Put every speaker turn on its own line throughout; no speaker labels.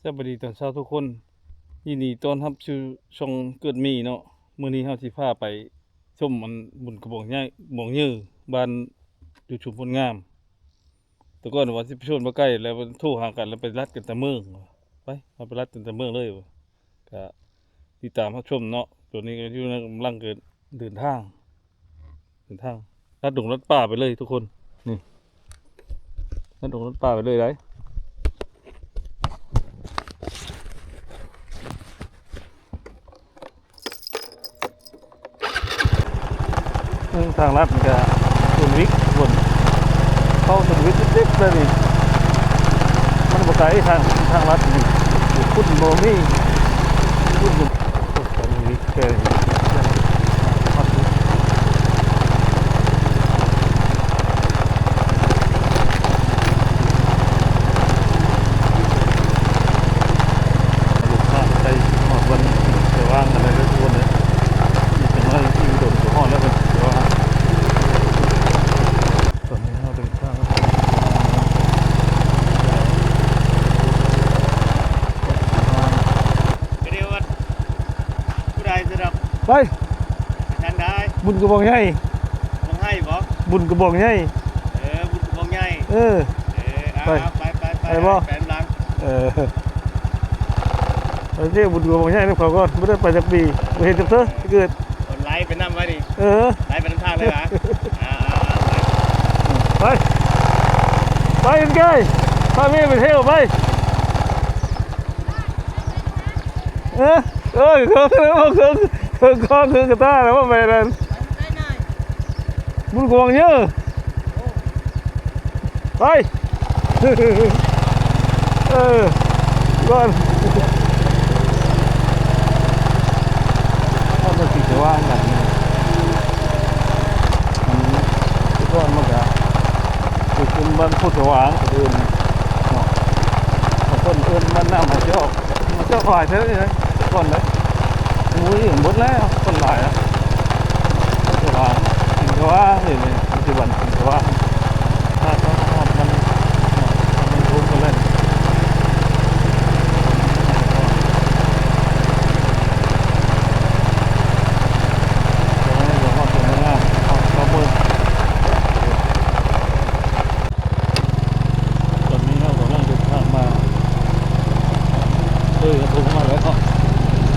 สวัสดีตอนเช้าทุกคนยินดีต้อนรับสู่ช่องเกิดมีเนาะมื้อนี้เฮาสิพาไปชมมันบุญกระบอกใหญ่บ่องยือบ้านอยู่ชุมพลงามแต่ก่อนว่าสิไปชวนบ่ใกล้แล้วมันโทรหากันแล้วไปรัดกันแต่เมืองไปเอาไปรัดกันแต่เมืองเลยก็ติดตามรับชมเนาะตัวนี้ก็อยู่ในกำลังเดินทางลัดดงลัดป่าไปเลยทุกคนนี่ลัดดงลัดป่าไปเลยได้ทางลัดมันก็ส่วนวิกส่วนเข้าส่วนวิกเล็กๆเลยนี่มันบ่ไกลทางลัดนี่คุณโมมี่คุณส่วนวิกแค่นี้ไป
ทันได้
บุญกระบอกใหญ่
มองให้บอก
บุญกระบอกใหญ่
บุญมองใหญ่ไป
บ่
แปมลัง
ไปเที่ยวบุญกระบอกใหญ่นี่เขาก็ไม่ได้ไปจากปีไปเห็นจับเธอเกิด
คนไล่ไปนั่งไว้ดิไล่ไปนั่งทางเลยนะ
ไปกันไกลพาแม่ไปเที่ยวไปคือกระต้าแล้วว่าไปนั่นบุญกวางเยอะไปก่อนถ้ามันติดว่างกันมันก้อนมันก็ติดเป็นบ้านพุทธว่างอื่นเนาะมันต้นอื่นมันน้ำมันเจ้าฝ่ายเท่านี้นะก่อนเลยมุ้ยหมดแล้วคนหลายอ่ะตัวว่ากินว่าเลยปัจจุบันกินว่าถ้ามันรู้กันเลยตอนนี้เรากำลังเดินทางมาถูกมาแล้วก็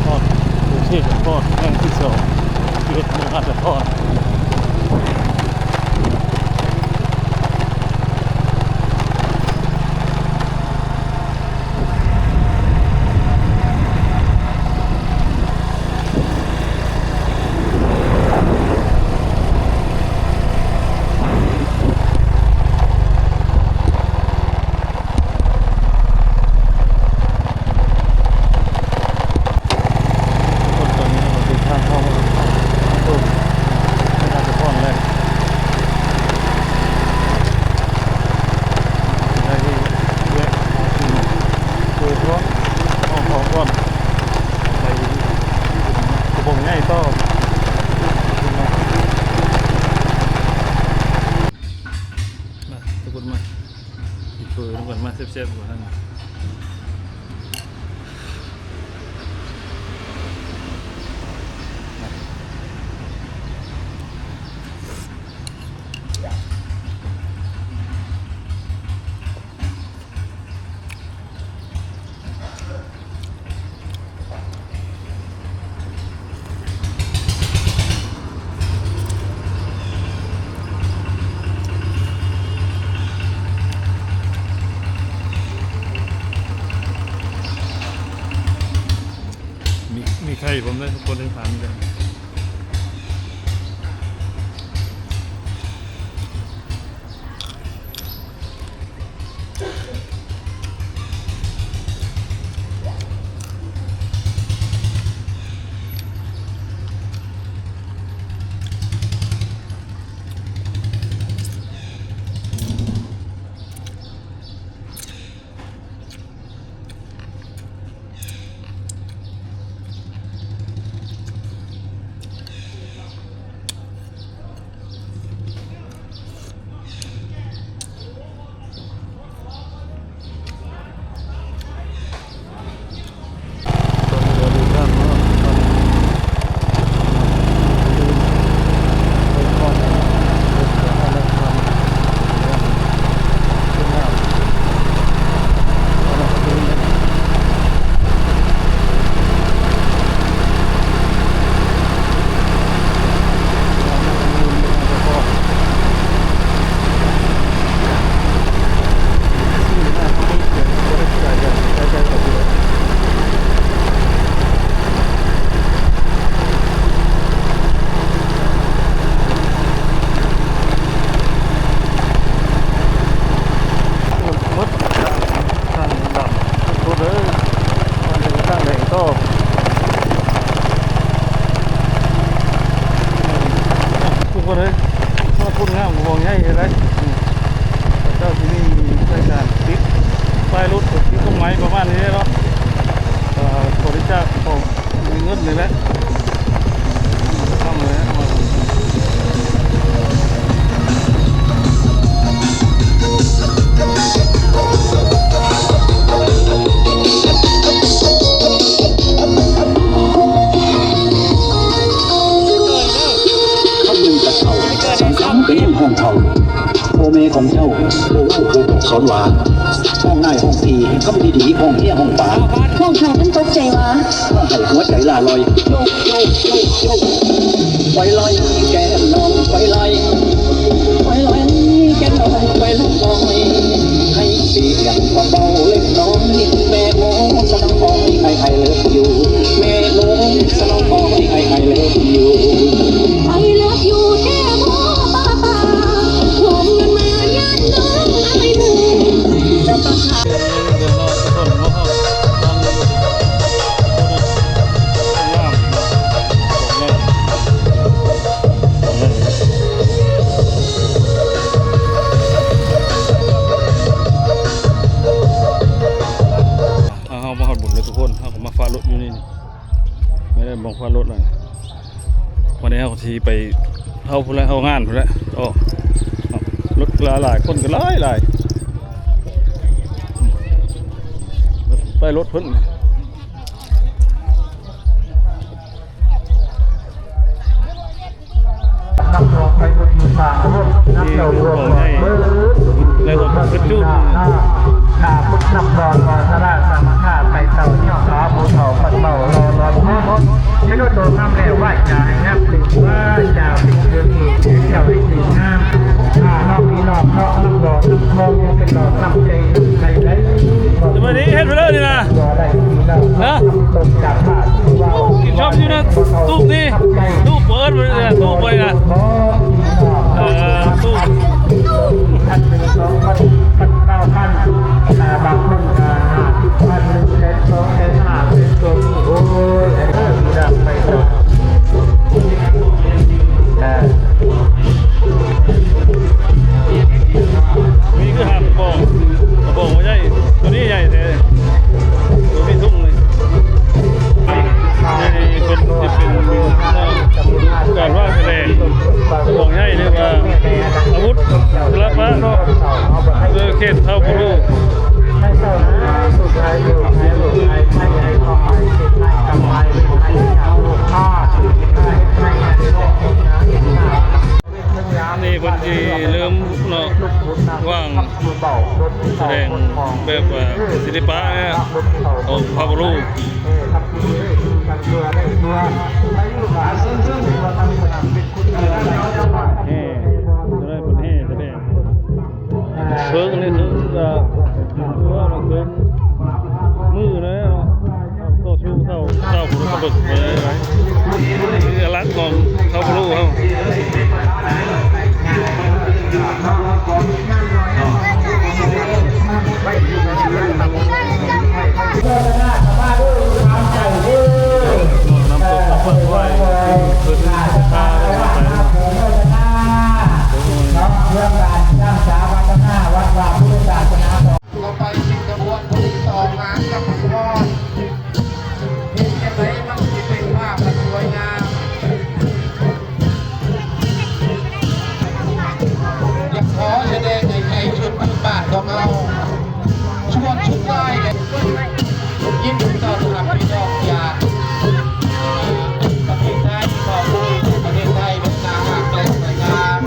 ทอดดูที่ทอดแห้งที่สองที่เป็นมือหัดทอดมาเซฟๆกว่าทั้งมีใครผมได้ทุกคนได้ผ่านกัน พิ่นเลยแหละทำเลยเอามา
เป็นห้องเช่าโอเมของเจ้าโอ้โหสอนหวานห้องง่ายห้องทีก็ไม่ดีห้องเที่ยห้องป่า
ห้องเขาเป็นตกใจวะ
ห้องไห้หัวใจลาลอยโยกโยกโยกโยกไฟลอยแกนนองไฟลอยไฟลอยแกนนองไฟลุกลอยให้เสียงเบาๆเล็กน้อยแม่โมสนองคอยใครเลิฟอยู่แม่โมสนองคอยใครเลิฟอยู่
ไอเลิฟอยู่แค่มอป้าป้าผมเงินมาญาติน้องไอ้หนึ่งจะประกาศ
เดินรอดต้นมะพร้าวทางล่างเอามาหอดบุญเลยทุกคนเอามาฟ้ารถอยู่นี่ไม่ได้มองฟ้ารถเลยวันนี้เขาทีไปเข้าพุ่นแล้วเข้างานพุ่นแล้วอ๋อรถหลายคนก็หลายไปรถเพิ่น
นำตัวไปบนมือสามนับเต่าหัวก่อน
ในรถกระจุก
ขาพุทธนำรอนรอสระสามขาไปเต่าเนี่ยขาบูเต่าปัดเต่ารอรอนมดไม่รู้ตัวน้ำแล้วว่าจะให้งับหรือว่าจะเป็นเรื่องอีกเจ้าให้สีน้ำนอกนี้นอกนอกน้ำรอน้ำทองยังเป็นหลอดน้ำใจใครได้
จะมาดีเฮ็ดไปเลยนี่นะ
รอได้ทีแล้วตกจากบาทว่า
กินชอบอยู่นะตู้นี่ตู้เปิดไปเลยตู้ไปนะตู้
พันหนึ่งสองพัน9,000บางคนพันหนึ่งแสนสองแสนห้าเป็นตัวนี้โอ้ยไอ้เรื่องดังไปต่อ
มีคือหางกระบอกไม่ใช่ตัวนี้ใหญ่แต่ตัวนี้ทุ่งเลยนี่คนจะเป็นการว่าแสดงกระบอกใหญ่เรียกว่าอาวุธรับพระเนาะโดยเขตเท่าพุรู
ไม่เท่านะสุดท้ายอยู่ให้หลุดให้ไม่ให้ขอให้เก็บให้กำไรให้เอาลูกพ่อให้
นี่คนที่เริ่มเนาะว่างแสดงแบบว่าศิลปะเนี่ยเอาพระพุรูได้ผลแห่แสดงเพิ่งนี่คือว่าเราเพิ่งมือนะก็ชูเท่าพุรูกระบึกไปเลยคือลักษณ์ของเท่าพุรูเขา
เราไปสิงคโปร์ที่ต่อมากับพ่อเห็นยังไงมันจะเป็นภาพสวยงามอยากขอแสดงในชุดพื้นบ้านของเราชวนชุดไล่เลยยิ้มต้อนรับพี่น้องจากประเทศไทยขอบคุณประเทศไทยเป็นนาฮักและสวยงาม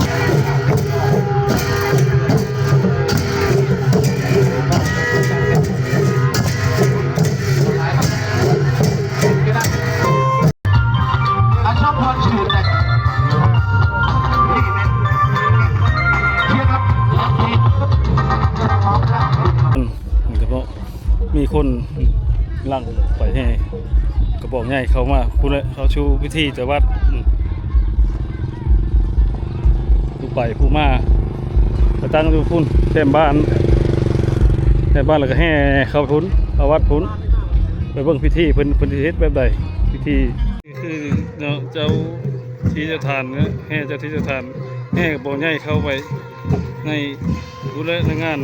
มีคนหลังไปให้กระบอกใหญ่เขามาพูดเลยเขาชูพิธีแต่วัดผู้ไปผู้มาไปตั้งดูพุ่นเต็มบ้านแล้วก็แห่เขาพุ้นเอาวัดพุ้นไปเบิ่งพิธีเพิ่นสิเฮ็ดแบบใดพิธีคือเจ้าที่เจ้าทานเนี่ยแห่เจ้าที่เจ้าทานแห่กระบอกใหญ่เข้าไปในดูแลในงาน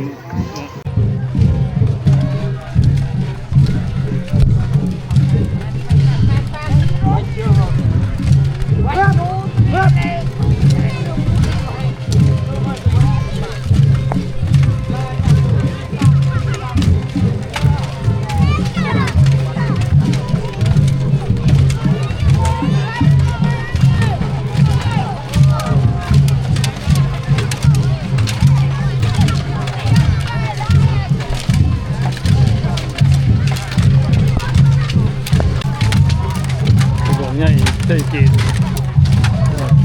ใช่กีดโอเค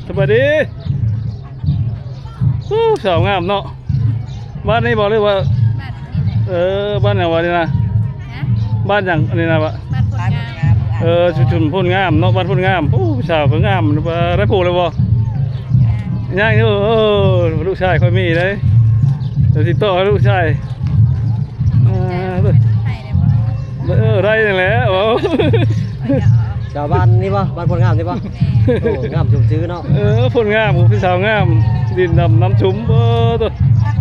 สวัสดีสาวงามเนาะบ้านนี้บอกเลยว่า
บ้านนี่แหละ
บ้านอย่างวะนี่นะ
นะ
บ้านอย่างอันนี้นะวะ
บ้านคนงาม
ชุมพ่นงามเนาะบ้านพ่นงามโอ้สาวก็งามได้ผูกเลยบ่ย่างนี่ลูกชายค่อยมีเลยเดี๋ยวติดต่อให้ลูกชาย
ไทยได้บ่
ได้ยังแหละโอ้
ชาวบ้านนี่ป่ะบ้านคนงามนี่ป่ะโอ้งามชมซื้อเนาะ
พ่นงามพี่สาวงามดินดำน้ำชุ่มตัว
พัก